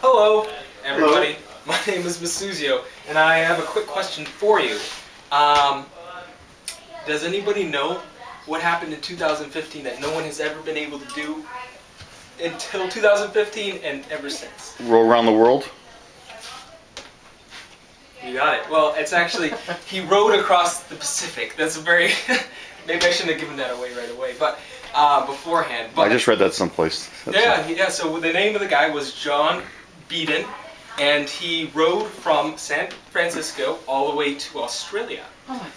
Hello, everybody. My name is Masuzio, and I have a quick question for you. Does anybody know what happened in 2015 that no one has ever been able to do until 2015 and ever since? Roll around the world? You got it. Well, it's actually, he rowed across the Pacific. That's a very, maybe I shouldn't have given that away right away, but beforehand. But, I just read that someplace. Yeah, so the name of the guy was John Beeden, and he rowed from San Francisco all the way to Australia. Oh my God.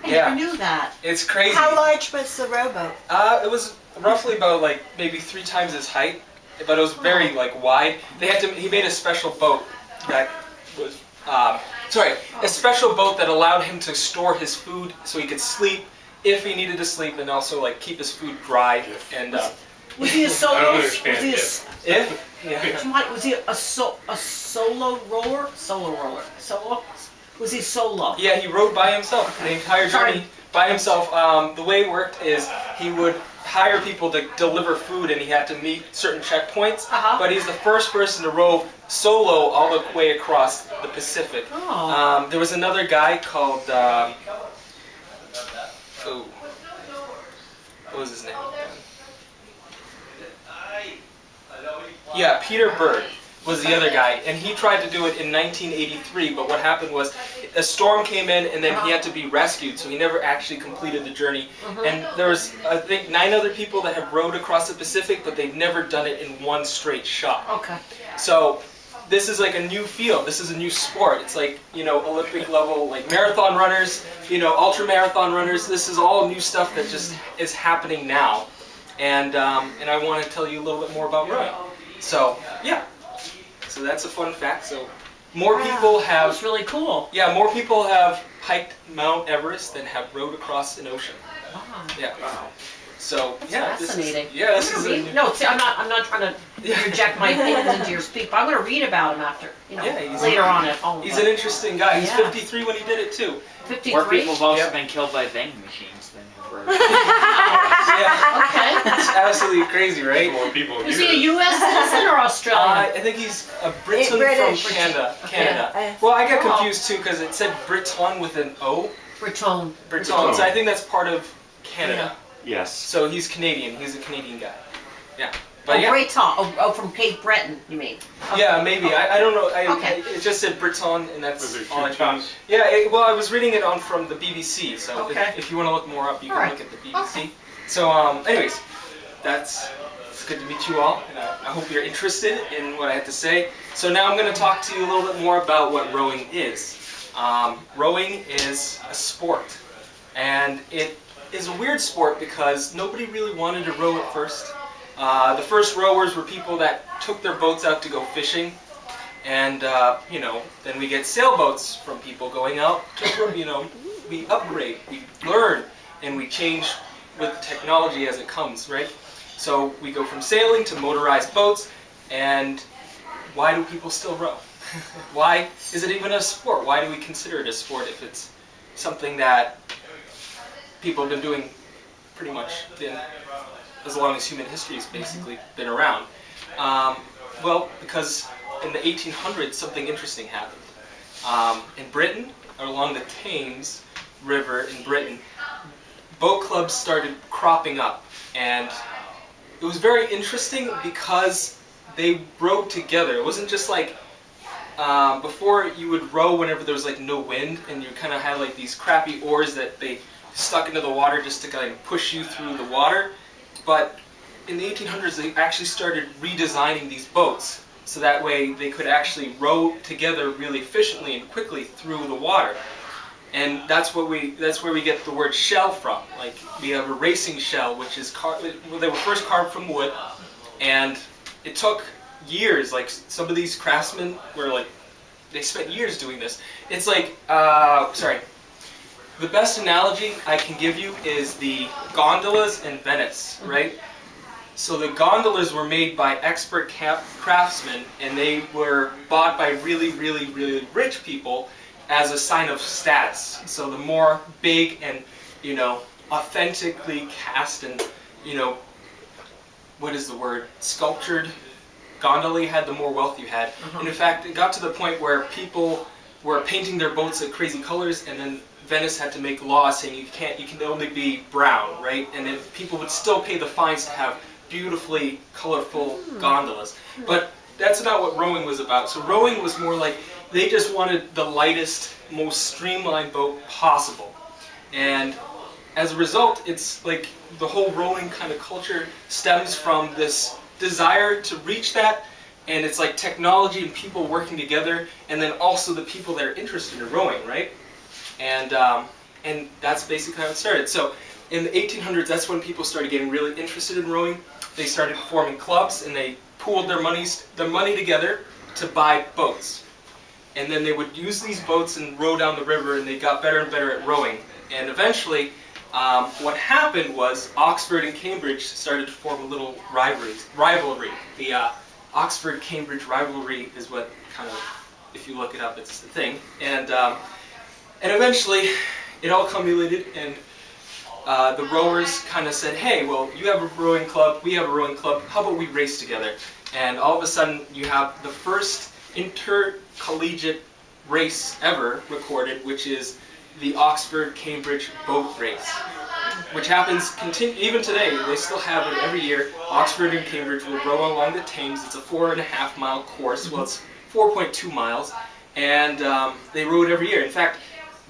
I Yeah. never knew that. It's crazy. How large was the rowboat? It was roughly about like maybe 3 times his height, but it was very like wide. He made a special boat that was, a special boat that allowed him to store his food so he could sleep if he needed to sleep, and also like keep his food dry. And Was he a solo? I don't understand Was he if was he a solo rower? Solo rower. Solo? Was he solo? yeah, he rode by himself the entire journey by himself. The way it worked is he would hire people to deliver food, and he had to meet certain checkpoints. But he's the first person to row solo all the way across the Pacific. Oh. There was another guy called what was his name? Yeah, Peter Bird was the other guy, and he tried to do it in 1983, but what happened was a storm came in, and then he had to be rescued, so he never actually completed the journey. And there was, I think, 9 other people that have rowed across the Pacific, but they've never done it in one straight shot. Okay. So this is like a new field. This is a new sport. It's like, Olympic level, like marathon runners, ultra marathon runners. This is all new stuff that just is happening now. And I want to tell you a little bit more about rowing. So, yeah. So that's a fun fact. So more people That have, was really cool. yeah, more people have hiked Mount Everest than have rowed across an ocean. Wow. Yeah. So yeah, Fascinating. This is a new, No, see, I'm not trying to reject my opinions into your speak, but I'm going to read about him after, Yeah, later on at home. he's an interesting guy. He's Yeah. 53 when he did it too. 53. More people have also Yep. been killed by vending machines than have rowed. Yeah, Okay. it's absolutely crazy, right? More people Is use he a it. U.S. citizen or Australian? I think he's a Briton British. from Canada. Yeah. Well, I got Oh. confused too because it said Briton with an O. Breton. Briton. So I think that's part of Canada. Yes. So he's Canadian. He's a Canadian guy. Yeah. Oh, But yeah. Breton. Oh, from Cape Breton, you mean? Yeah, maybe. I don't know. Okay. It just said Briton, and Was that's it all I two found. T's? Yeah, well, I was reading it from the BBC, so Okay. if you want to look more up, you can Alright. look at the BBC. So, anyways, it's good to meet you all, and I hope you're interested in what I have to say. So now I'm going to talk to you a little bit more about what rowing is. Rowing is a sport, and it is a weird sport because nobody really wanted to row at first. The first rowers were people that took their boats out to go fishing, and then we get sailboats from people going out to, we upgrade, we learn, and we change with technology as it comes, right? So we go from sailing to motorized boats, and why do people still row? Why is it even a sport? Why do we consider it a sport if it's something that people have been doing pretty much as long as human history has basically been around? Well, because in the 1800s something interesting happened. In Britain, along the Thames River in Britain, boat clubs started cropping up, and it was very interesting because they rowed together. It wasn't just like before you would row whenever there was like no wind, and you kind of had like these crappy oars that they stuck into the water just to kind of push you through the water. But in the 1800s, they actually started redesigning these boats so that way they could actually row together really efficiently and quickly through the water. And that's where we get the word shell from. Like, we have a racing shell, which is they were first carved from wood, and it took years. Like, some of these craftsmen were like, they spent years doing this. It's like, the best analogy I can give you is the gondolas in Venice, right? So the gondolas were made by expert craftsmen, and they were bought by really, really, really rich people as a sign of status. So the more big and, authentically cast and, what is the word? Sculptured gondola you had, the more wealth you had. Uh-huh. And in fact, it got to the point where people were painting their boats at crazy colors, and then Venice had to make laws saying you can only be brown, right? And then people would still pay the fines to have beautifully colorful gondolas. But that's not what rowing was about. So rowing was more like they just wanted the lightest, most streamlined boat possible. And as a result, it's like the whole rowing kind of culture stems from this desire to reach that, and it's like technology and people working together, and then also the people that are interested in rowing, right? And that's basically how it started. So in the 1800s, that's when people started getting really interested in rowing. They started forming clubs, and they pooled their money together to buy boats. And then they would use these boats and row down the river, and they got better and better at rowing. And eventually, what happened was Oxford and Cambridge started to form a little rivalry. The Oxford-Cambridge rivalry is what kind of, if you look it up, it's the thing. And eventually, it all culminated, and the rowers kind of said, hey, well, you have a rowing club, we have a rowing club, how about we race together? And all of a sudden, you have the first intercollegiate race ever recorded, which is the Oxford-Cambridge boat race, which happens even today. They still have it every year. Oxford and Cambridge will row along the Thames. It's a 4.5-mile course. Well, it's 4.2 miles, and they row it every year. In fact,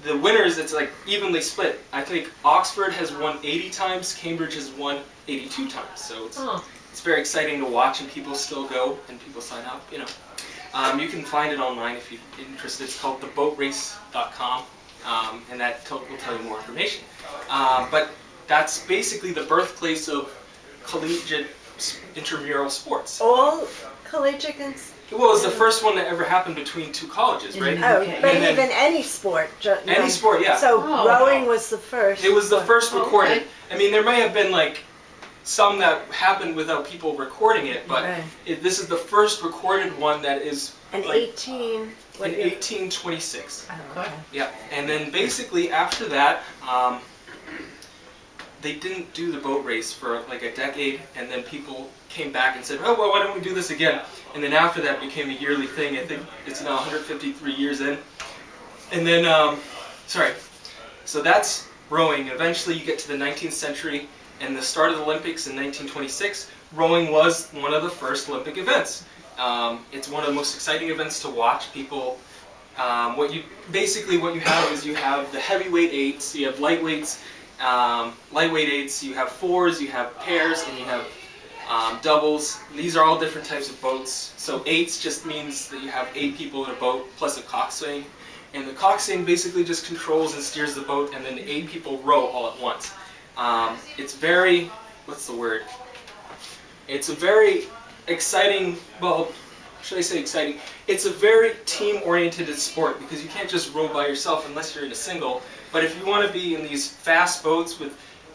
the winners, it's like evenly split. I think Oxford has won 80 times, Cambridge has won 82 times. So it's very exciting to watch, and people still go, and people sign up, you know. You can find it online if you're interested. It's called theboatrace.com. And that will tell you more information. But that's basically the birthplace of collegiate intramural sports. All collegiate Well, it was the first one that ever happened between two colleges, right? Oh, Okay. but And then- even any sport. Any sport, yeah. So Oh. rowing was the first. It was the first Oh, recorded. okay. I mean, there may have been like some that happened without people recording it, but Right. this is the first recorded one that is And like 18. What in year? 1826. Oh, okay. Yeah, and then basically after that, they didn't do the boat race for like a decade, and then people came back and said, oh, well, why don't we do this again? And then after that became a yearly thing. I think it's now 153 years in. And then, so that's rowing. Eventually you get to the 19th century and the start of the Olympics in 1926. Rowing was one of the first Olympic events. It's one of the most exciting events to watch. People, what you have is you have the heavyweight eights, you have lightweights, lightweight eights, you have fours, you have pairs, and you have doubles. These are all different types of boats. So eights just means that you have 8 people in a boat plus a coxswain. And the coxswain basically just controls and steers the boat, and then the 8 people row all at once. It's very, what's the word? It's a very exciting, well, should I say exciting? It's a very team-oriented sport because you can't just row by yourself unless you're in a single. But if you want to be in these fast boats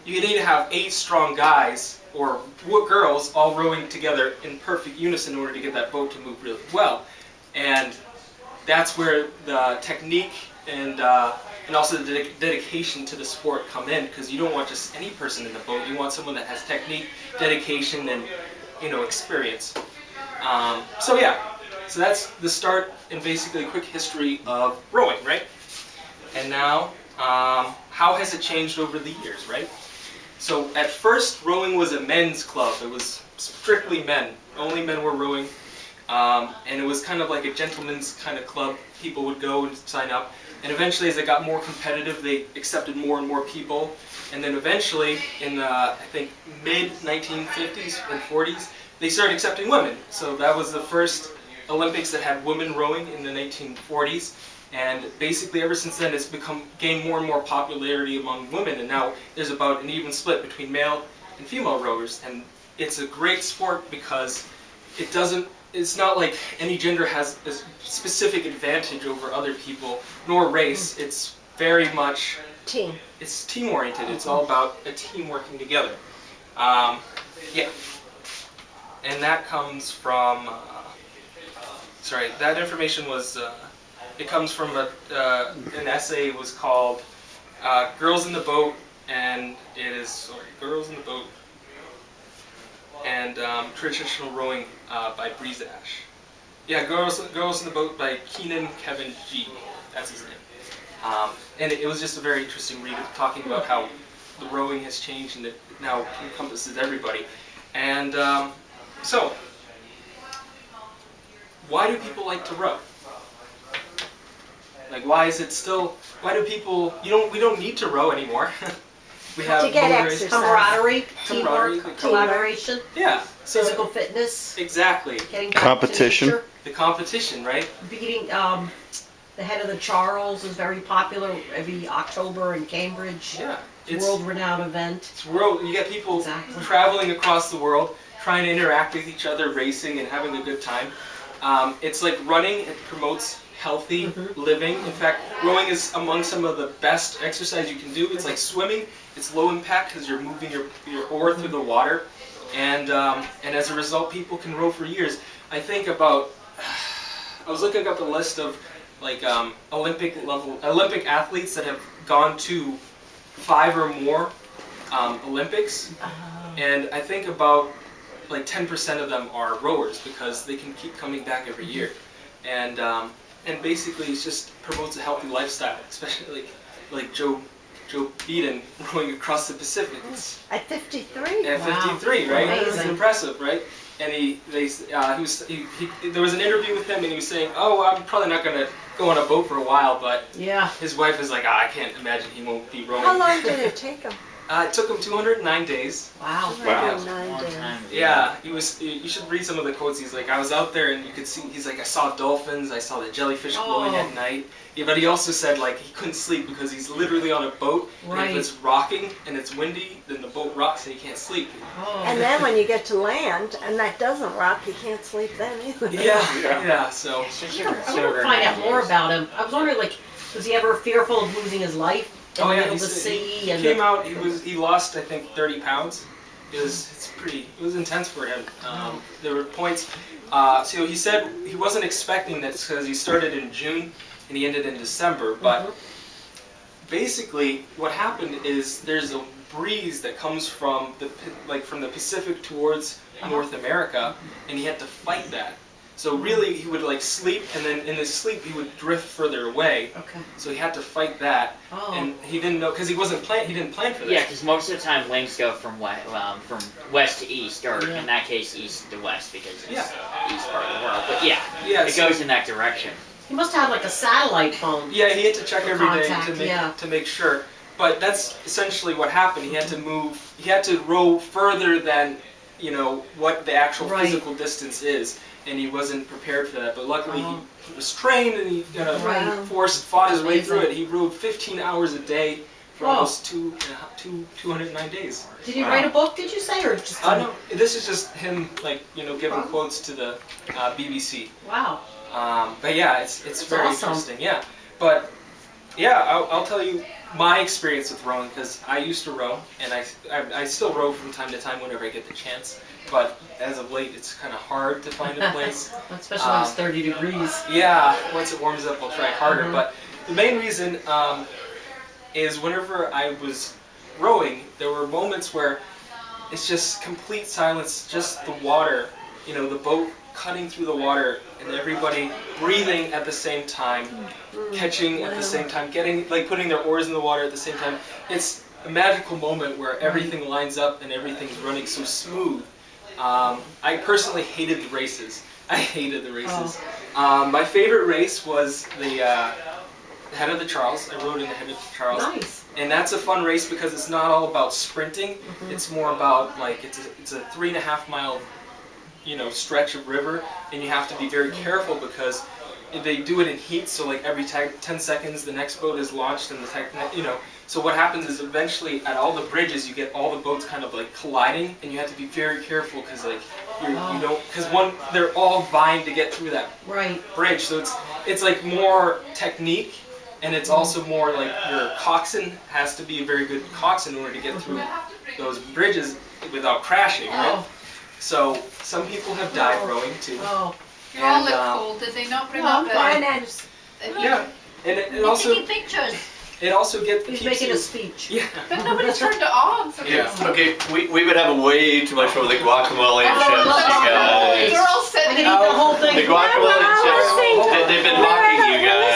you need to have 8 strong guys or girls all rowing together in perfect unison in order to get that boat to move really well. And that's where the technique and also the dedication to the sport come in, because you don't want just any person in the boat. You want someone that has technique, dedication, and experience. So that's the start and basically a quick history of rowing, right? And now, how has it changed over the years, right? So at first, rowing was a men's club. It was strictly men. Only men were rowing. And it was kind of like a gentleman's kind of club. People would go and sign up. And eventually, as it got more competitive, they accepted more and more people. And then eventually, in the, I think, mid-1950s and 40s, they started accepting women. So that was the first Olympics that had women rowing in the 1940s. And basically, ever since then, it's gained more and more popularity among women. And now there's about an even split between male and female rowers. And it's a great sport because it's not like any gender has a specific advantage over other people, nor race. It's very much Team. It's team-oriented. It's all about a team working together. Yeah. And that comes from, that information was, it comes from an essay. It was called Girls in the Boat, and it is, Girls in the Boat. and Traditional Rowing by Breeze Ash. Yeah, Girls in the Boat by Keenan Kevin G. That's his name. And it was just a very interesting read, talking about how the rowing has changed and it now encompasses everybody. And so, why do people like to row? Like, why is it still? Why do people? We don't need to row anymore. We have To get motorized- exercise. Camaraderie, Camaraderie, teamwork, the- collaboration, Yeah. So physical fitness, exactly getting back Competition. to nature. the competition, right? Beating the head of the Charles is very popular every October in Cambridge. Yeah. It's a world-renowned event. It's world. You get people Exactly. traveling across the world, trying to interact with each other, racing and having a good time. It's like running. It promotes healthy living. In fact, rowing is among some of the best exercise you can do. It's like swimming. It's low impact because you're moving your oar through the water, and as a result, people can row for years. I think about. I was looking up a list of like Olympic athletes that have gone to 5 or more Olympics, and I think about like 10% of them are rowers because they can keep coming back every year, and basically it just promotes a healthy lifestyle, especially like Joe Biden rowing across the Pacific. It's At 53. at Wow. 53, right? It's Amazing. impressive, right? And there was an interview with him, and he was saying, "Oh, I'm probably not gonna go on a boat for a while," but Yeah. his wife is like, I can't imagine he won't be rowing. How long did it take him? It took him 209 days. Wow. Wow. 9 Long days. time. Yeah, you should read some of the quotes. He's like, I was out there and you could see, he's like, I saw dolphins, I saw the jellyfish glowing Oh. at night. Yeah, but he also said like he couldn't sleep because he's literally on a boat, and Right. if it's rocking and it's windy, then the boat rocks and he can't sleep. Oh. And then when you get to land and that doesn't rock, you can't sleep then either. Yeah, so. Especially I for want to children find out more nowadays. about him. I was wondering, like, was he ever fearful of losing his life in Oh the yeah, middle of the sea? he And came out. He lost I think 30 pounds. It was intense for him. There were points. So he said he wasn't expecting this because he started in June and he ended in December. But basically, what happened is there's a breeze that comes from the Pacific towards North America, and he had to fight that. So really, he would like sleep, and then in his sleep he would drift further away. Okay. So he had to fight that, Oh. and he didn't know because he didn't plan for that. Yeah, because most of the time winds go from west to east, or Yeah. in that case, east to west, because it's Yeah. the east part of the world. But yeah, Yeah, it so- goes in that direction. He must have like a satellite phone. Yeah, he had to check every day Contact, to make sure. But that's essentially what happened. He had to move. He had to row further than what the actual Right. physical distance is, and he wasn't prepared for that. But luckily, Oh. he was trained and he Right. fought his way through Amazing. it. He rowed 15 hours a day for Whoa. almost 209 days. Did he Wow. write a book, did you say, or just? No, this is just him giving Wow. quotes to the BBC. Wow. But yeah, it's very awesome. interesting. Yeah, but yeah, I'll tell you my experience with rowing because I used to row and I still row from time to time whenever I get the chance. But as of late, it's kind of hard to find a place. Especially when it's 30 degrees. Yeah, once it warms up, I'll try harder. Mhm. But the main reason is whenever I was rowing, there were moments where it's just complete silence, just the water, the boat cutting through the water, and everybody breathing at the same time, catching at the same time, putting their oars in the water at the same time. It's a magical moment where everything lines up and everything's running so smooth. I personally hated the races. I hated the races. My favorite race was the Head of the Charles. I rode in the Head of the Charles. Nice. And that's a fun race because it's not all about sprinting. It's more about it's a 3.5 mile stretch of river, and you have to be very careful because they do it in heats. So like every 10 seconds, the next boat is launched, and So what happens is eventually at all the bridges, you get all the boats kind of like colliding, and you have to be very careful because they're all vying to get through that Right. bridge. So it's like more technique, and it's also more like your coxswain has to be a very good coxswain in order to get through those bridges without crashing, right? Oh. So some people have died rowing too. Oh. You all look And, cold. Did they not bring No, up I'm fine. And Yeah, and You're also taking pictures. it also gets He's keeps making you- a speech. Yeah. But nobody turned it on. So Yeah. Okay, we've been having way too much for the guacamole and chips, you guys. They're all I sitting can eat the whole thing. The guacamole and chips. They've been mocking you guys.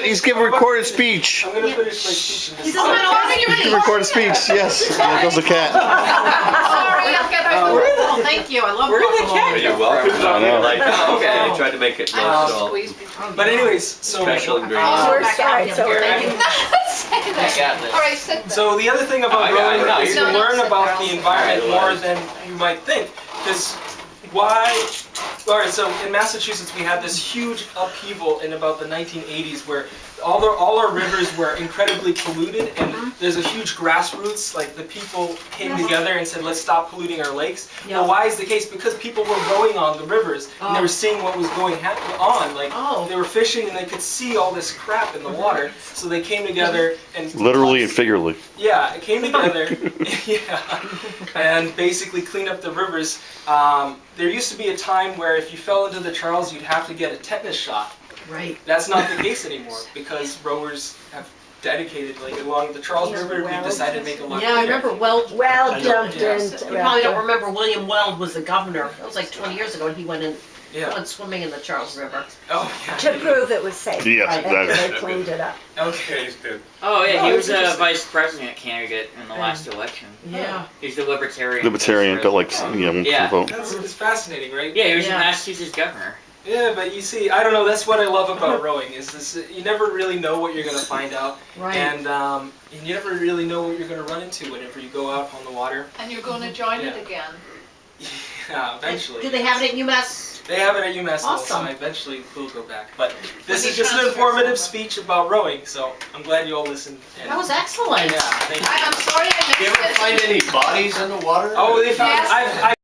He's giving a recorded speech. I'm gonna finish my speech. He In doesn't this. want to He can record a speech. Yes. There goes the cat. Sorry, I'll get over it. Oh, thank you. I love guacamole. You're welcome. I know. Like, Oh, okay. I tried to make it I nice. was So. squeezed between. But anyways, so Special Oh, ingredients. Your back side, out so here. thank you. Say that. I got this. All right, sit there. So the other thing about I got rowing it. is you No, no, learn sit about down. the environment I more realize. than you might think. Because why? All right. So in Massachusetts, we had this huge upheaval in about the 1980s, where all our rivers were incredibly polluted, and there's a huge grassroots. Like the people came together and said, "Let's stop polluting our lakes." Yeah. Well, why is the case? Because people were rowing on the rivers, and they Oh. were seeing what was going on. Like Oh. they were fishing, and they could see all this crap in the water. So they came together and Literally and figuratively. yeah, it came together. Yeah, and basically cleaned up the rivers. There used to be a time where if you fell into the Charles, you'd have to get a tetanus shot. Right. That's not the case anymore because rowers have dedicated, like along the Charles River, we decided to make a lot Yeah, I remember Weld. Well I know, jumped yeah. in. You probably don't remember William Weld was the governor. That was like 20 years ago, and he went Yeah. swimming in the Charles River. Oh To yeah. prove it was safe. Yes, After exactly. they cleaned it up. Okay. Oh yeah, Oh, he was that's a interesting. vice president candidate in the last election. Yeah. He's the libertarian. Libertarian, but like, Yeah. vote. That's it's fascinating, right? Yeah, he was Yeah. the Massachusetts governor. Yeah, but you see, I don't know. That's what I love about rowing is this. You never really know what you're gonna find out, Right. and you never really know what you're gonna run into whenever you go out on the water. And you're going to join it Yeah. again. Yeah, eventually. Do they have it at UMass? They have it at UMass, so Awesome. I eventually will go back. But this When is you just an transfer informative over. speech about rowing, so I'm glad you all listened. And That was excellent. yeah, thank you. I'm sorry I missed You ever it. find any bodies in the water? Oh, they found. Yes. I